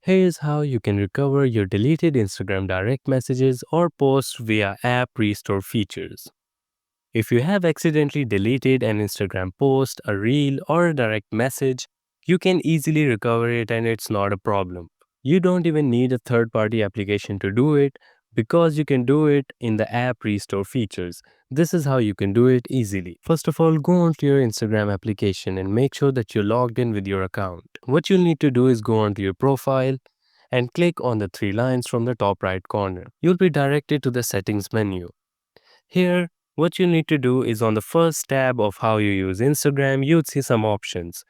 Here's how you can recover your deleted Instagram direct messages or posts via app restore features. If you have accidentally deleted an Instagram post, a reel, or a direct message, you can easily recover it and it's not a problem. You don't even need a third party application to do it because you can do it in the app restore features. This is how you can do it easily. First of all, go onto your Instagram application and make sure that you're logged in with your account. What you'll need to do is go onto your profile and click on the three lines from the top right corner. You'll be directed to the settings menu. Here, what you need to do is on the first tab of how you use Instagram, you'll see some options.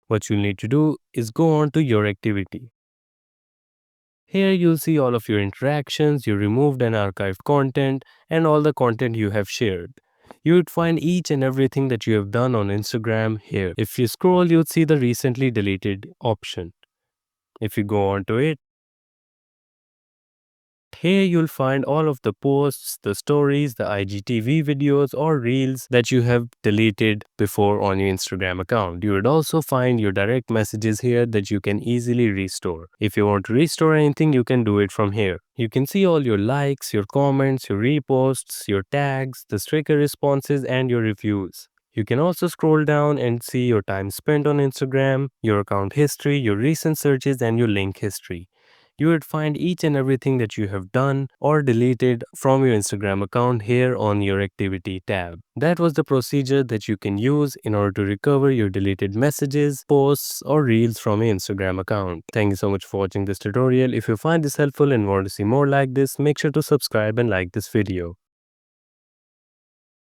What you'll need to do is go on to your activity. Here you'll see all of your interactions, your removed and archived content, and all the content you have shared. You would find each and everything that you have done on Instagram here. If you scroll, you'll see the recently deleted option. If you go on to it, here you'll find all of the posts, the stories, the IGTV videos or reels that you have deleted before on your Instagram account. You would also find your direct messages here that you can easily restore. If you want to restore anything, you can do it from here. You can see all your likes, your comments, your reposts, your tags, the sticker responses, and your reviews. You can also scroll down and see your time spent on Instagram, your account history, your recent searches, and your link history. You would find each and everything that you have done or deleted from your Instagram account here on your activity tab. That was the procedure that you can use in order to recover your deleted messages, posts, or reels from your Instagram account. Thank you so much for watching this tutorial. If you find this helpful and want to see more like this, make sure to subscribe and like this video.